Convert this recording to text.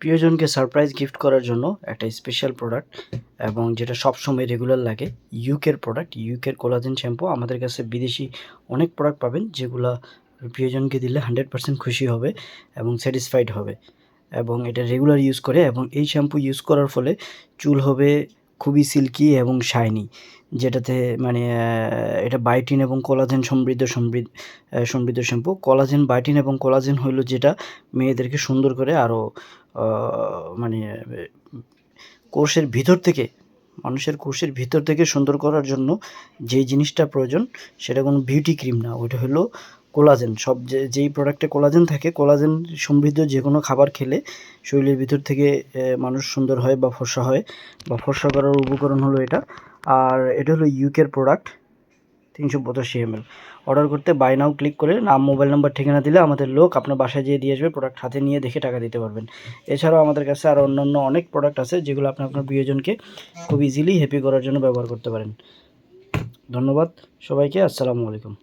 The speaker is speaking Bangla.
প্রিয়জনকে সারপ্রাইজ গিফট করার জন্য একটা স্পেশাল প্রোডাক্ট এবং যেটা সবসময় রেগুলার লাগে ইউকের প্রোডাক্ট, ইউকের কোলাজেন শ্যাম্পু। আমাদের কাছে বিদেশি অনেক প্রোডাক্ট পাবেন যেগুলা প্রিয়জনকে দিলে 100% খুশি হবে এবং স্যাটিসফাইড হবে এবং এটা রেগুলার ইউজ করে। এবং এই শ্যাম্পু ইউজ করার ফলে চুল হবে খুবই সিল্কি এবং শাইনি, যেটাতে মানে এটা বায়োটিন এবং কোলাজেন সমৃদ্ধ শ্যাম্পু। কোলাজেন, বায়োটিন এবং কোলাজেন হইল যেটা মেয়েদেরকে সুন্দর করে আরও মানে কোষের ভিতর থেকে, মানুষের কোষের ভিতর থেকে সুন্দর করার জন্য যেই জিনিসটা প্রয়োজন সেটা কোনো বিউটি ক্রিম না, ওইটা হলো কোলাজেন। যেই প্রোডাক্টে কোলাজেন থাকে, কোলাজেন সমৃদ্ধ যে কোনো খাবার খেলে শরীরের ভিতর থেকে মানুষ সুন্দর হয় বা ফর্সা হয়, বা ফর্সা করার উপকরণ হলো এটা। আর এটা হলো ইউকের প্রোডাক্ট, 385 ml। অর্ডার করতে বাই নাও ক্লিক করে নাম, মোবাইল নাম্বার, ঠিকানা দিলে আমাদের লোক আপনার বাসায় যেয়ে দিয়ে আসবে, প্রোডাক্ট হাতে নিয়ে দেখে টাকা দিতে পারবেন। এছাড়াও আমাদের কাছে আরও অন্যান্য অনেক প্রোডাক্ট আছে যেগুলো আপনি আপনার প্রিয়জনকে খুব ইজিলি হ্যাপি করার জন্য ব্যবহার করতে পারেন। ধন্যবাদ সবাইকে, আসসালামু আলাইকুম।